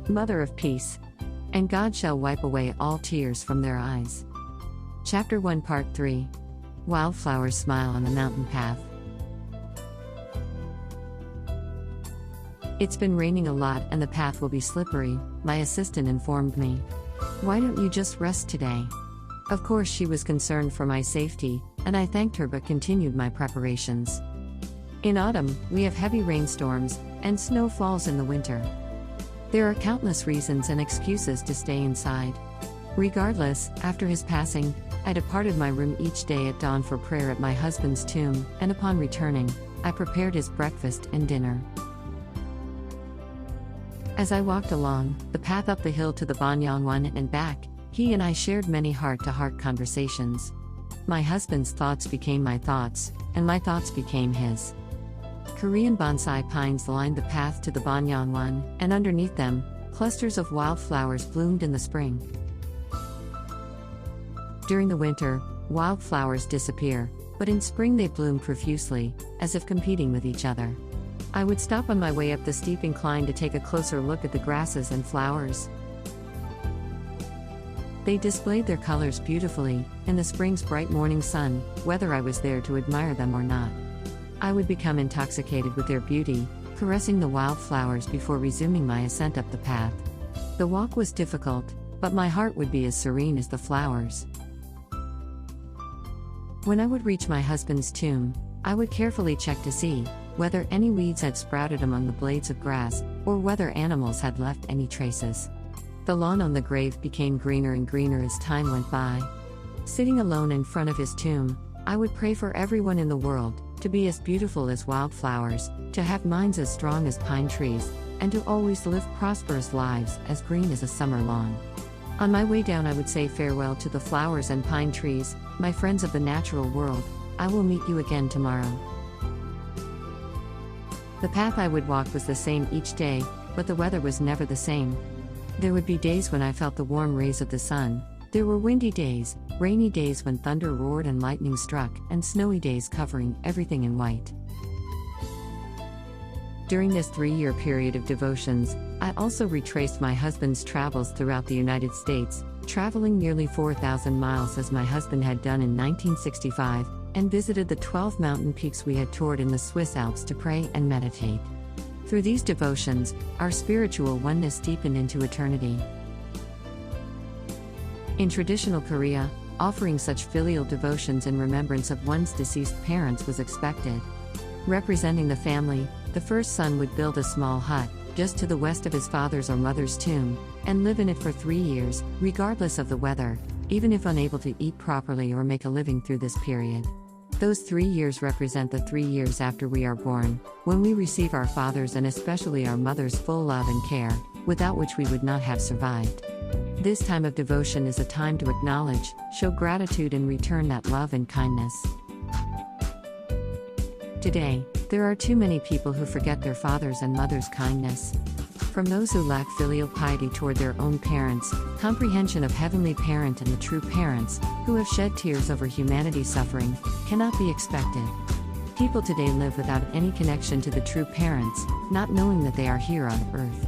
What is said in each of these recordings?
Mother of Peace. And God shall wipe away all tears from their eyes. Chapter 1 Part 3. Wildflower Smile on the Mountain Path. It's been raining a lot and the path will be slippery, my assistant informed me. Why don't you just rest today? Of course she was concerned for my safety, and I thanked her but continued my preparations. In autumn, we have heavy rainstorms, and snow falls in the winter. There are countless reasons and excuses to stay inside. Regardless, after his passing, I departed my room each day at dawn for prayer at my husband's tomb, and upon returning, I prepared his breakfast and dinner. As I walked along the path up the hill to the Banyangwan and back, he and I shared many heart-to-heart conversations. My husband's thoughts became my thoughts, and my thoughts became his. Korean bonsai pines lined the path to the Banyangwan, and underneath them, clusters of wildflowers bloomed in the spring. During the winter, wildflowers disappear, but in spring they bloom profusely, as if competing with each other. I would stop on my way up the steep incline to take a closer look at the grasses and flowers. They displayed their colors beautifully in the spring's bright morning sun, whether I was there to admire them or not. I would become intoxicated with their beauty, caressing the wildflowers before resuming my ascent up the path. The walk was difficult, but my heart would be as serene as the flowers. When I would reach my husband's tomb, I would carefully check to see whether any weeds had sprouted among the blades of grass, or whether animals had left any traces. The lawn on the grave became greener and greener as time went by. Sitting alone in front of his tomb, I would pray for everyone in the world to be as beautiful as wildflowers, to have minds as strong as pine trees, and to always live prosperous lives as green as a summer lawn. On my way down I would say farewell to the flowers and pine trees, my friends of the natural world, I will meet you again tomorrow. The path I would walk was the same each day, but the weather was never the same. There would be days when I felt the warm rays of the sun. There were windy days, rainy days when thunder roared and lightning struck, and snowy days covering everything in white. During this 3-year period of devotions, I also retraced my husband's travels throughout the United States, traveling nearly 4,000 miles as my husband had done in 1965, and visited the 12 mountain peaks we had toured in the Swiss Alps to pray and meditate. Through these devotions, our spiritual oneness deepened into eternity. In traditional Korea, offering such filial devotions in remembrance of one's deceased parents was expected. Representing the family, the first son would build a small hut, just to the west of his father's or mother's tomb, and live in it for 3 years, regardless of the weather, even if unable to eat properly or make a living through this period. Those 3 years represent the 3 years after we are born, when we receive our father's and especially our mother's full love and care, without which we would not have survived. This time of devotion is a time to acknowledge, show gratitude and return that love and kindness. Today, there are too many people who forget their father's and mother's kindness. From those who lack filial piety toward their own parents, comprehension of Heavenly Parent and the true parents, who have shed tears over humanity's suffering, cannot be expected. People today live without any connection to the true parents, not knowing that they are here on earth.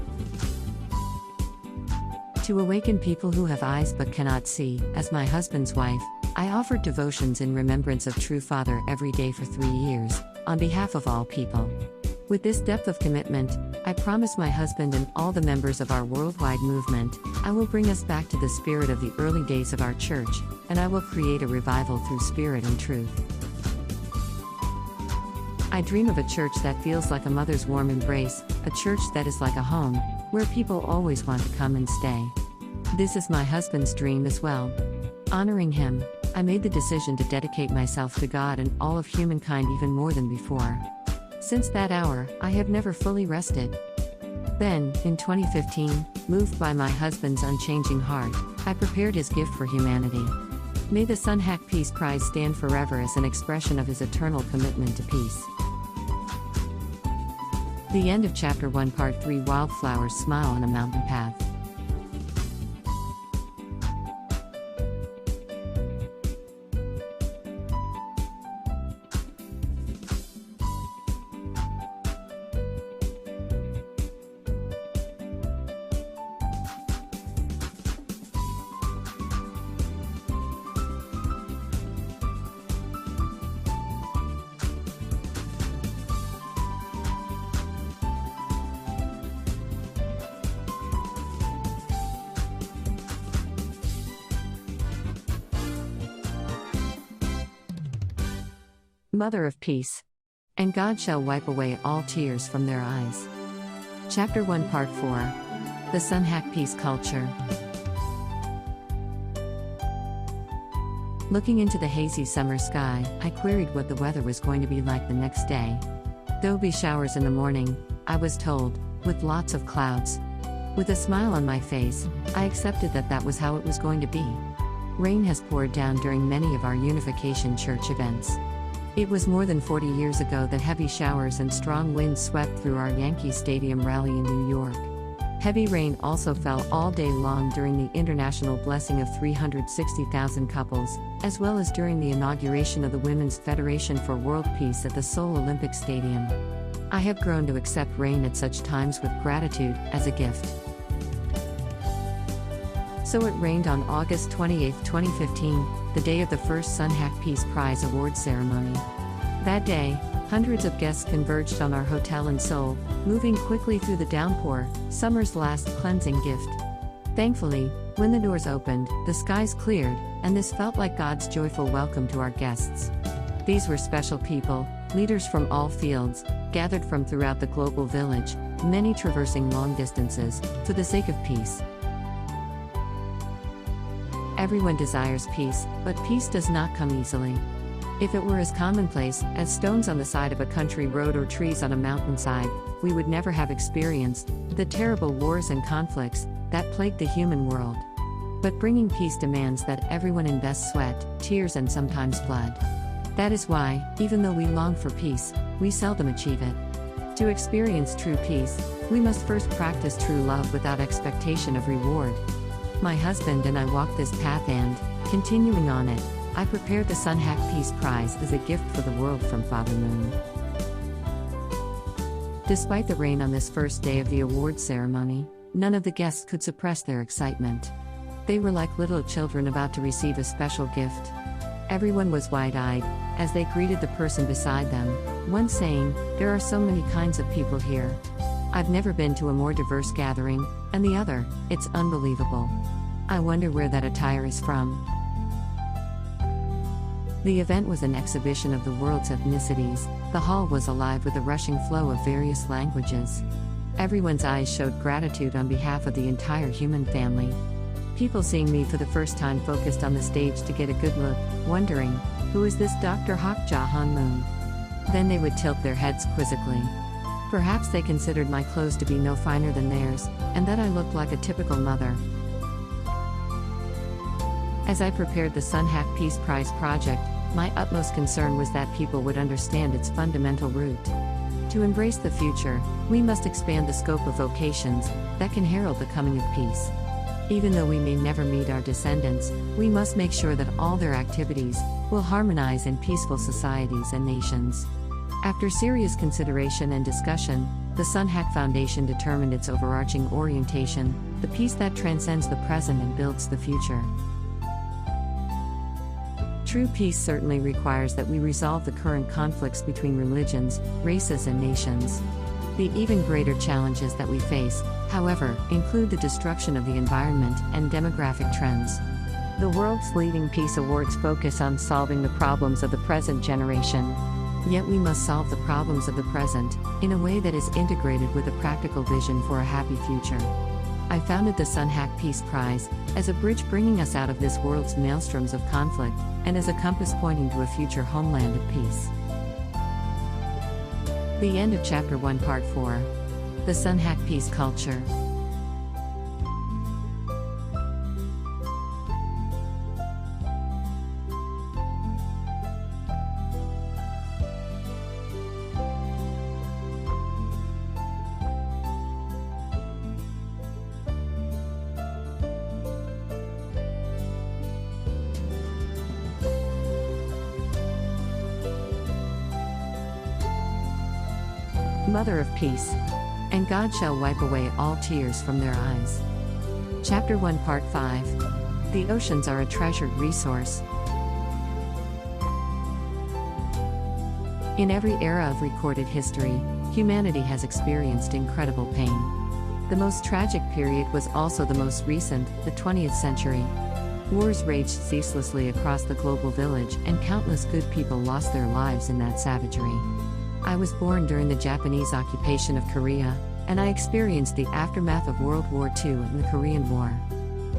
To awaken people who have eyes but cannot see, as my husband's wife, I offered devotions in remembrance of True Father every day for 3 years, on behalf of all people. With this depth of commitment, I promise my husband and all the members of our worldwide movement, I will bring us back to the spirit of the early days of our church, and I will create a revival through spirit and truth. I dream of a church that feels like a mother's warm embrace, a church that is like a home, where people always want to come and stay. This is my husband's dream as well. Honoring him, I made the decision to dedicate myself to God and all of humankind even more than before. Since that hour, I have never fully rested. Then, in 2015, moved by my husband's unchanging heart, I prepared his gift for humanity. May the Sunhak Peace Prize stand forever as an expression of his eternal commitment to peace. The end of Chapter 1 Part 3 Wildflower Smile on a Mountain Path. Mother of Peace. And God shall wipe away all tears from their eyes. Chapter 1 Part 4. The Sunhak Peace Culture. Looking into the hazy summer sky, I queried what the weather was going to be like the next day. There'll be showers in the morning, I was told, with lots of clouds. With a smile on my face, I accepted that that was how it was going to be. Rain has poured down during many of our Unification Church events. It was more than 40 years ago that heavy showers and strong winds swept through our Yankee Stadium rally in New York. Heavy rain also fell all day long during the international blessing of 360,000 couples, as well as during the inauguration of the Women's Federation for World Peace at the Seoul Olympic Stadium. I have grown to accept rain at such times with gratitude, as a gift. So it rained on August 28, 2015, the day of the first Sunhak Peace Prize Award ceremony. That day, hundreds of guests converged on our hotel in Seoul, moving quickly through the downpour, summer's last cleansing gift. Thankfully, when the doors opened, the skies cleared, and this felt like God's joyful welcome to our guests. These were special people, leaders from all fields, gathered from throughout the global village, many traversing long distances, for the sake of peace. Everyone desires peace, but peace does not come easily. If it were as commonplace as stones on the side of a country road or trees on a mountainside, we would never have experienced the terrible wars and conflicts that plague the human world. But bringing peace demands that everyone invest sweat, tears, and sometimes blood. That is why, even though we long for peace, we seldom achieve it. To experience true peace, we must first practice true love without expectation of reward. My husband and I walked this path and, continuing on it, I prepared the Sunhak Peace Prize as a gift for the world from Father Moon. Despite the rain on this first day of the award ceremony, none of the guests could suppress their excitement. They were like little children about to receive a special gift. Everyone was wide-eyed as they greeted the person beside them, one saying, "There are so many kinds of people here. I've never been to a more diverse gathering," and the other, "It's unbelievable. I wonder where that attire is from." The event was an exhibition of the world's ethnicities. The hall was alive with a rushing flow of various languages. Everyone's eyes showed gratitude on behalf of the entire human family. People seeing me for the first time focused on the stage to get a good look, wondering, "Who is this Dr. Hak Ja Han Moon?" Then they would tilt their heads quizzically. Perhaps they considered my clothes to be no finer than theirs, and that I looked like a typical mother. As I prepared the Sunhak Peace Prize project, my utmost concern was that people would understand its fundamental root. To embrace the future, we must expand the scope of vocations that can herald the coming of peace. Even though we may never meet our descendants, we must make sure that all their activities will harmonize in peaceful societies and nations. After serious consideration and discussion, the Sunhak Foundation determined its overarching orientation, the peace that transcends the present and builds the future. True peace certainly requires that we resolve the current conflicts between religions, races, and nations. The even greater challenges that we face, however, include the destruction of the environment and demographic trends. The world's leading peace awards focus on solving the problems of the present generation. Yet we must solve the problems of the present, in a way that is integrated with a practical vision for a happy future. I founded the Sunhak Peace Prize as a bridge bringing us out of this world's maelstroms of conflict, and as a compass pointing to a future homeland of peace. The end of Chapter 1 Part 4. The Sunhak Peace Culture. Mother of Peace. And God shall wipe away all tears from their eyes. Chapter 1 Part 5. The oceans are a treasured resource. In every era of recorded history, humanity has experienced incredible pain. The most tragic period was also the most recent, the 20th century. Wars raged ceaselessly across the global village, and countless good people lost their lives in that savagery. I was born during the Japanese occupation of Korea, and I experienced the aftermath of World War II and the Korean War.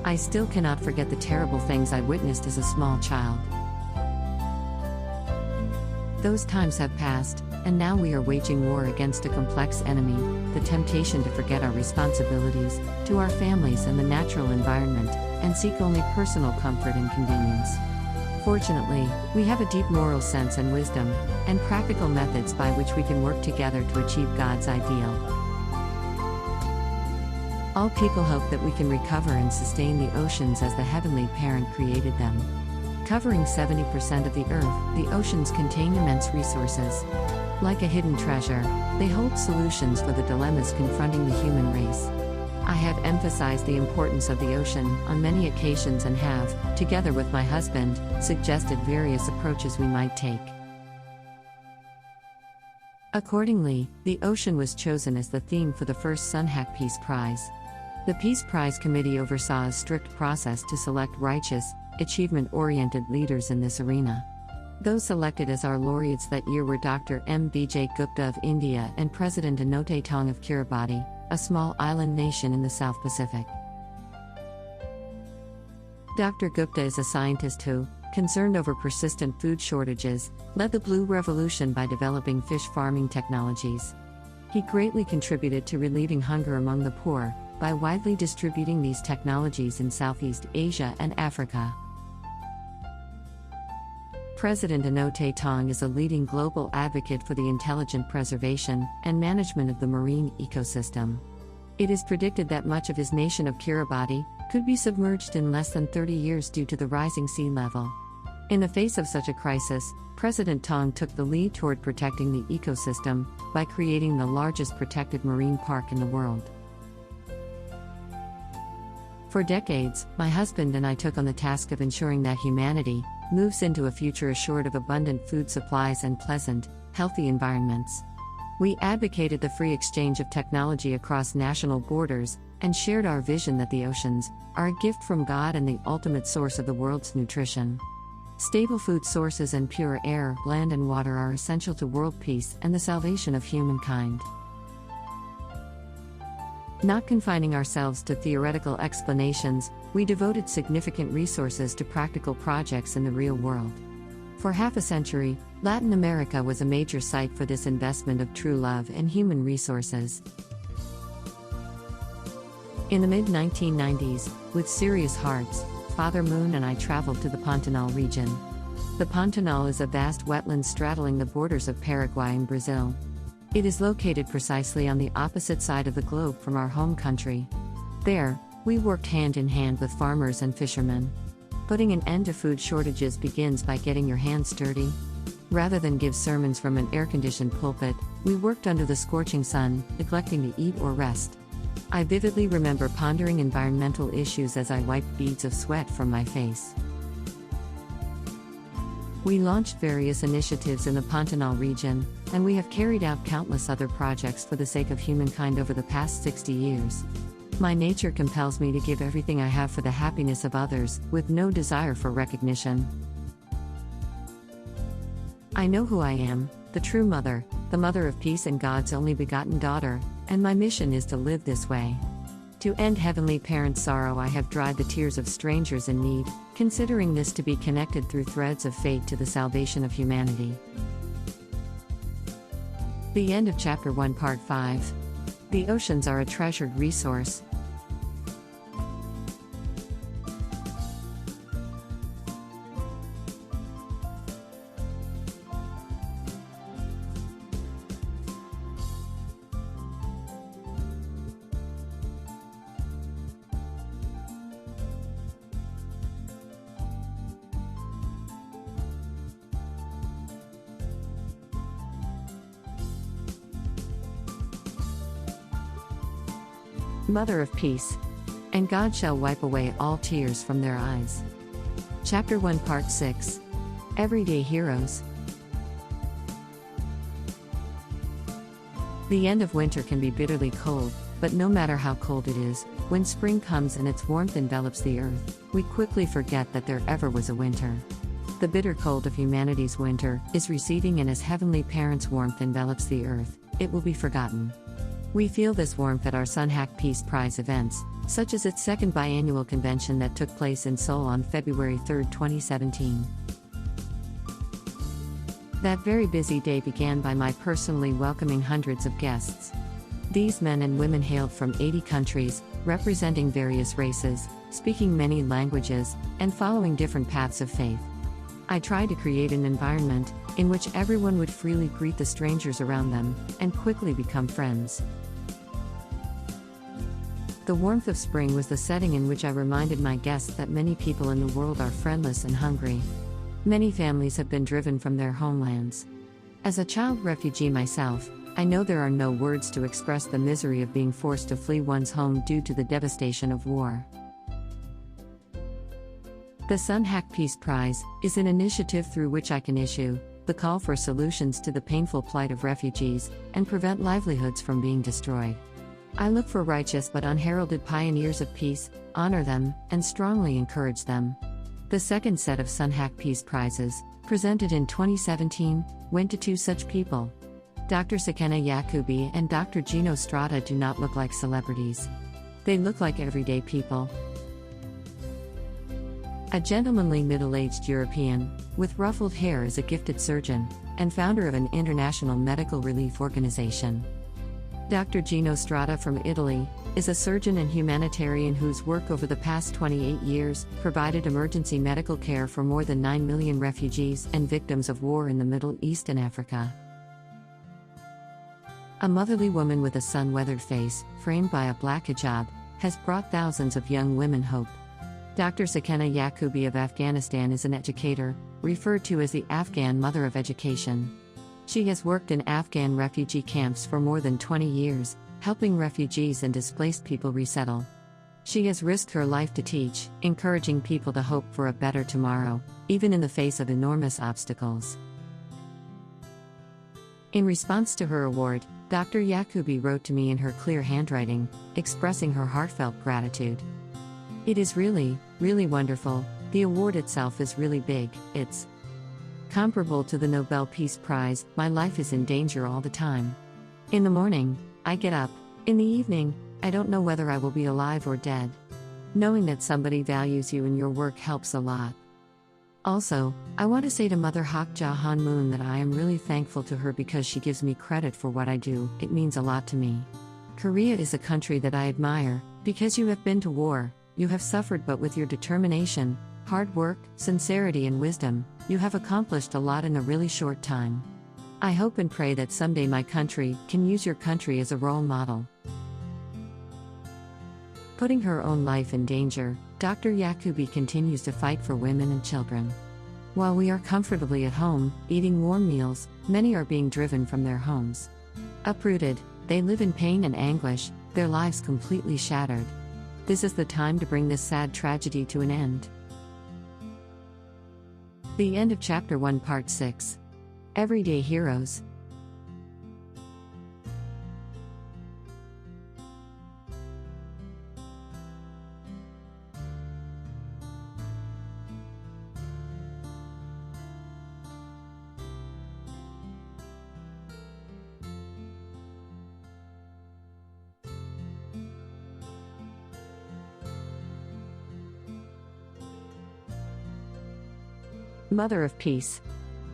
I still cannot forget the terrible things I witnessed as a small child. Those times have passed, and now we are waging war against a complex enemy, the temptation to forget our responsibilities to our families and the natural environment, and seek only personal comfort and convenience. Fortunately, we have a deep moral sense and wisdom, and practical methods by which we can work together to achieve God's ideal. All people hope that we can recover and sustain the oceans as the Heavenly Parent created them. Covering 70% of the Earth, the oceans contain immense resources. Like a hidden treasure, they hold solutions for the dilemmas confronting the human race. I have emphasized the importance of the ocean on many occasions and have, together with my husband, suggested various approaches we might take. Accordingly, the ocean was chosen as the theme for the first Sunhak Peace Prize. The Peace Prize Committee oversaw a strict process to select righteous, achievement-oriented leaders in this arena. Those selected as our laureates that year were Dr. M. B.J. Gupta of India and President Anote Tong of Kiribati, a small island nation in the South Pacific. Dr. Gupta is a scientist who, concerned over persistent food shortages, led the Blue Revolution by developing fish farming technologies. He greatly contributed to relieving hunger among the poor by widely distributing these technologies in Southeast Asia and Africa. President Anote Tong is a leading global advocate for the intelligent preservation and management of the marine ecosystem. It is predicted that much of his nation of Kiribati could be submerged in less than 30 years due to the rising sea level. In the face of such a crisis, President Tong took the lead toward protecting the ecosystem by creating the largest protected marine park in the world. For decades, my husband and I took on the task of ensuring that humanity moves into a future assured of abundant food supplies and pleasant, healthy environments. We advocated the free exchange of technology across national borders and shared our vision that the oceans are a gift from God and the ultimate source of the world's nutrition. Stable food sources and pure air, land and water are essential to world peace and the salvation of humankind. Not confining ourselves to theoretical explanations, we devoted significant resources to practical projects in the real world. For half a century, Latin America was a major site for this investment of true love and human resources. In the mid-1990s, with serious hearts, Father Moon and I traveled to the Pantanal region. The Pantanal is a vast wetland straddling the borders of Paraguay and Brazil. It is located precisely on the opposite side of the globe from our home country. There, we worked hand in hand with farmers and fishermen. Putting an end to food shortages begins by getting your hands dirty. Rather than give sermons from an air-conditioned pulpit, we worked under the scorching sun, neglecting to eat or rest. I vividly remember pondering environmental issues as I wiped beads of sweat from my face. We launched various initiatives in the Pantanal region, and we have carried out countless other projects for the sake of humankind over the past 60 years. My nature compels me to give everything I have for the happiness of others, with no desire for recognition. I know who I am, the true mother, the mother of peace and God's only begotten daughter, and my mission is to live this way. To end Heavenly Parent's sorrow, I have dried the tears of strangers in need, considering this to be connected through threads of fate to the salvation of humanity. The end of Chapter 1, Part 5. The oceans are a treasured resource. Mother of Peace. And God shall wipe away all tears from their eyes. Chapter 1, Part 6. Everyday Heroes. The end of winter can be bitterly cold, but no matter how cold it is, When spring comes and its warmth envelops the earth, we quickly forget that there ever was a winter. The bitter cold of humanity's winter is receding, and as Heavenly Parents' warmth envelops the earth, it will be forgotten. We feel this warmth at our Sunhak Peace Prize events, such as its second biannual convention that took place in Seoul on February 3, 2017. That very busy day began by my personally welcoming hundreds of guests. These men and women hailed from 80 countries, representing various races, speaking many languages, and following different paths of faith. I tried to create an environment in which everyone would freely greet the strangers around them and quickly become friends. The warmth of spring was the setting in which I reminded my guests that many people in the world are friendless and hungry. Many families have been driven from their homelands. As a child refugee myself, I know there are no words to express the misery of being forced to flee one's home due to the devastation of war. The Sunhak Peace Prize is an initiative through which I can issue the call for solutions to the painful plight of refugees and prevent livelihoods from being destroyed. I look for righteous but unheralded pioneers of peace, honor them, and strongly encourage them. The second set of Sunhak Peace Prizes, presented in 2017, went to two such people. Dr. Sakena Yakubi and Dr. Gino Strada do not look like celebrities. They look like everyday people. A gentlemanly middle-aged European, with ruffled hair, is a gifted surgeon and founder of an international medical relief organization. Dr. Gino Strada from Italy is a surgeon and humanitarian whose work over the past 28 years provided emergency medical care for more than 9 million refugees and victims of war in the Middle East and Africa. A motherly woman with a sun-weathered face, framed by a black hijab, has brought thousands of young women hope. Dr. Sakena Yakubi of Afghanistan is an educator, referred to as the Afghan Mother of Education. She has worked in Afghan refugee camps for more than 20 years, helping refugees and displaced people resettle. She has risked her life to teach, encouraging people to hope for a better tomorrow, even in the face of enormous obstacles. In response to her award, Dr. Yakubi wrote to me in her clear handwriting, expressing her heartfelt gratitude. "It is really, really wonderful. The award itself is really big. It's comparable to the Nobel Peace Prize. My life is in danger all the time. In the morning, I get up. In the evening, I don't know whether I will be alive or dead. Knowing that somebody values you and your work helps a lot. Also, I want to say to Mother Hak Ja Han Moon that I am really thankful to her because she gives me credit for what I do. It means a lot to me. Korea is a country that I admire, because you have been to war, you have suffered, but with your determination, hard work, sincerity and wisdom, you have accomplished a lot in a really short time. I hope and pray that someday my country can use your country as a role model." Putting her own life in danger, Dr. Yakubi continues to fight for women and children. While we are comfortably at home, eating warm meals, many are being driven from their homes. Uprooted, they live in pain and anguish, their lives completely shattered. This is the time to bring this sad tragedy to an end. The end of Chapter 1, Part 6. Everyday Heroes. Mother of Peace.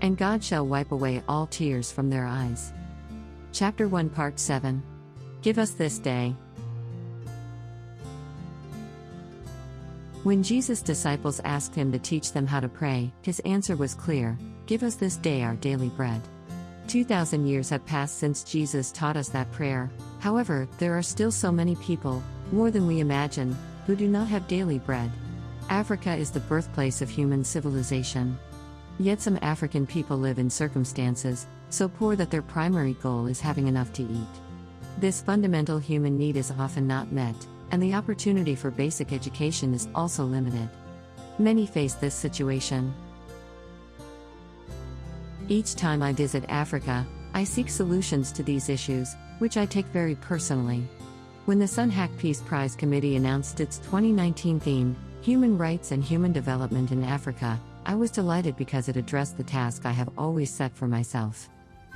And God shall wipe away all tears from their eyes. Chapter 1, Part 7. Give us this day. When Jesus' disciples asked him to teach them how to pray, his answer was clear: give us this day our daily bread. 2,000 years have passed since Jesus taught us that prayer. However, there are still so many people, more than we imagine, who do not have daily bread. Africa is the birthplace of human civilization. Yet some African people live in circumstances so poor that their primary goal is having enough to eat. This fundamental human need is often not met, and the opportunity for basic education is also limited. Many face this situation. Each time I visit Africa, I seek solutions to these issues, which I take very personally. When the Sunhak Peace Prize Committee announced its 2019 theme, Human Rights and Human Development in Africa, I was delighted because it addressed the task I have always set for myself.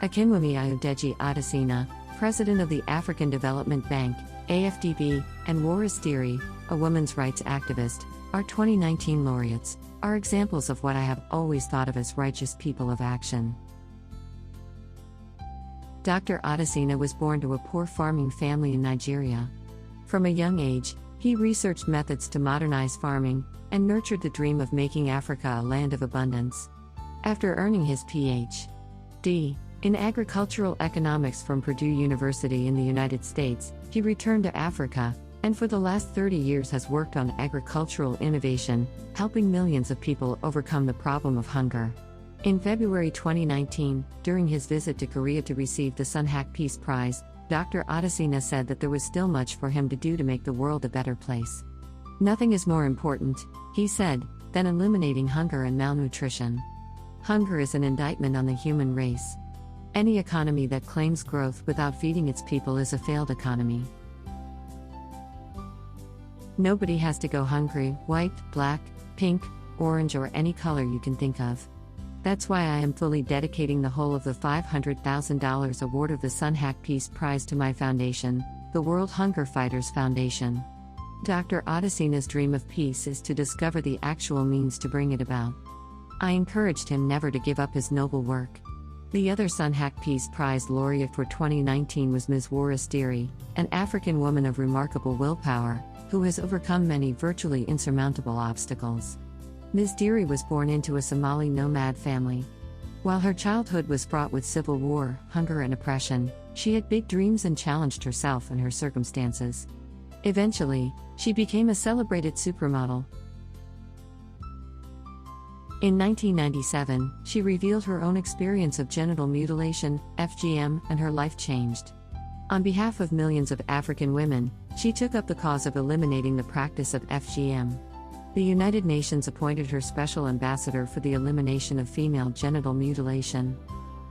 Akinwumi Ayodeji Adesina, president of the African Development Bank, AFDB, and Waris Diri, a women's rights activist, our 2019 laureates, are examples of what I have always thought of as righteous people of action. Dr. Adesina was born to a poor farming family in Nigeria. From a young age, he researched methods to modernize farming and nurtured the dream of making Africa a land of abundance. After earning his Ph.D. in agricultural economics from Purdue University in the United States, he returned to Africa, and for the last 30 years has worked on agricultural innovation, helping millions of people overcome the problem of hunger. In February 2019, during his visit to Korea to receive the Sunhak Peace Prize, Dr. Adesina said that there was still much for him to do to make the world a better place. Nothing is more important, he said, than eliminating hunger and malnutrition. Hunger is an indictment on the human race. Any economy that claims growth without feeding its people is a failed economy. Nobody has to go hungry, white, black, pink, orange, or any color you can think of. That's why I am fully dedicating the whole of the $500,000 award of the Sunhak Peace Prize to my foundation, the World Hunger Fighters Foundation. Dr. Adesina's dream of peace is to discover the actual means to bring it about. I encouraged him never to give up his noble work. The other Sunhak Peace Prize laureate for 2019 was Ms. Waris Diri, an African woman of remarkable willpower, who has overcome many virtually insurmountable obstacles. Ms. Diri was born into a Somali nomad family. While her childhood was fraught with civil war, hunger and oppression, she had big dreams and challenged herself and her circumstances. Eventually, she became a celebrated supermodel. In 1997, she revealed her own experience of genital mutilation, FGM, and her life changed. On behalf of millions of African women, she took up the cause of eliminating the practice of FGM. The United Nations appointed her special ambassador for the elimination of female genital mutilation.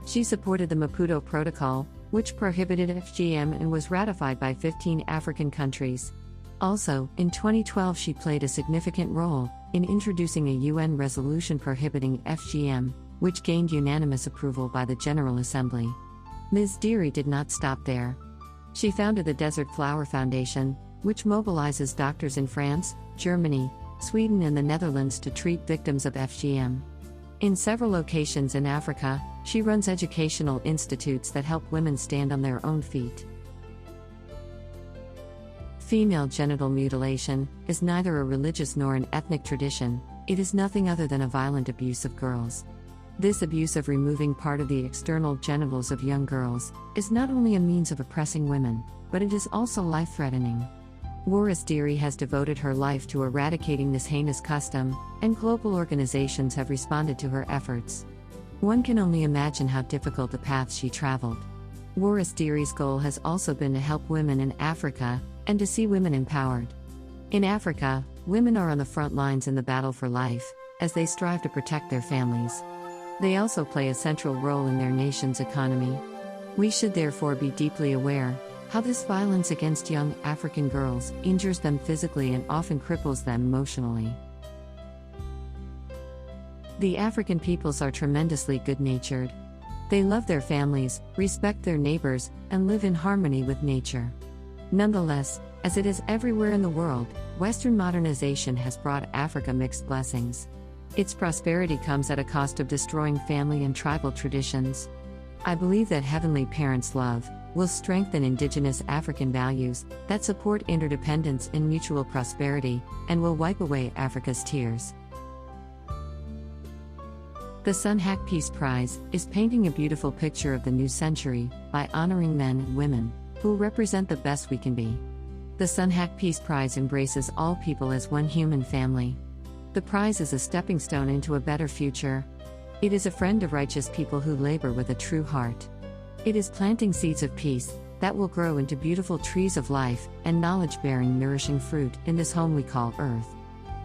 She supported the Maputo Protocol, which prohibited FGM and was ratified by 15 African countries. Also, in 2012 she played a significant role in introducing a UN resolution prohibiting FGM, which gained unanimous approval by the General Assembly. Ms. Diri did not stop there. She founded the Desert Flower Foundation, which mobilizes doctors in France, Germany, Sweden and the Netherlands to treat victims of FGM. In several locations in Africa, she runs educational institutes that help women stand on their own feet. Female genital mutilation is neither a religious nor an ethnic tradition, it is nothing other than a violent abuse of girls. This abuse of removing part of the external genitals of young girls is not only a means of oppressing women, but it is also life-threatening. Waris Diri has devoted her life to eradicating this heinous custom, and global organizations have responded to her efforts. One can only imagine how difficult the path she traveled. Waris Diri's goal has also been to help women in Africa, and to see women empowered. In Africa, women are on the front lines in the battle for life, as they strive to protect their families. They also play a central role in their nation's economy. We should therefore be deeply aware how this violence against young African girls injures them physically and often cripples them emotionally. The African peoples are tremendously good-natured. They love their families, respect their neighbors, and live in harmony with nature. Nonetheless, as it is everywhere in the world, Western modernization has brought Africa mixed blessings. Its prosperity comes at a cost of destroying family and tribal traditions. I believe that Heavenly Parents' love will strengthen indigenous African values that support interdependence and mutual prosperity, and will wipe away Africa's tears. The Sunhak Peace Prize is painting a beautiful picture of the new century by honoring men and women who represent the best we can be. The Sunhak Peace Prize embraces all people as one human family. The prize is a stepping stone into a better future. It is a friend of righteous people who labor with a true heart. It is planting seeds of peace that will grow into beautiful trees of life and knowledge-bearing, nourishing fruit in this home we call Earth.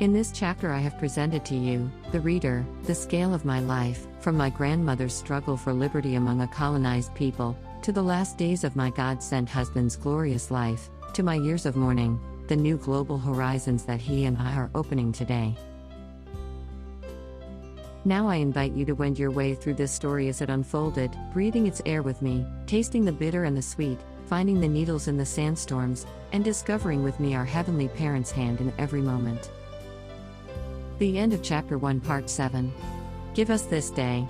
In this chapter I have presented to you, the reader, the scale of my life, from my grandmother's struggle for liberty among a colonized people, to the last days of my God-sent husband's glorious life, to my years of mourning, the new global horizons that he and I are opening today. Now I invite you to wend your way through this story as it unfolded, breathing its air with me, tasting the bitter and the sweet, finding the needles in the sandstorms, and discovering with me our Heavenly Parent's hand in every moment. The end of Chapter 1, Part 7. Give us this day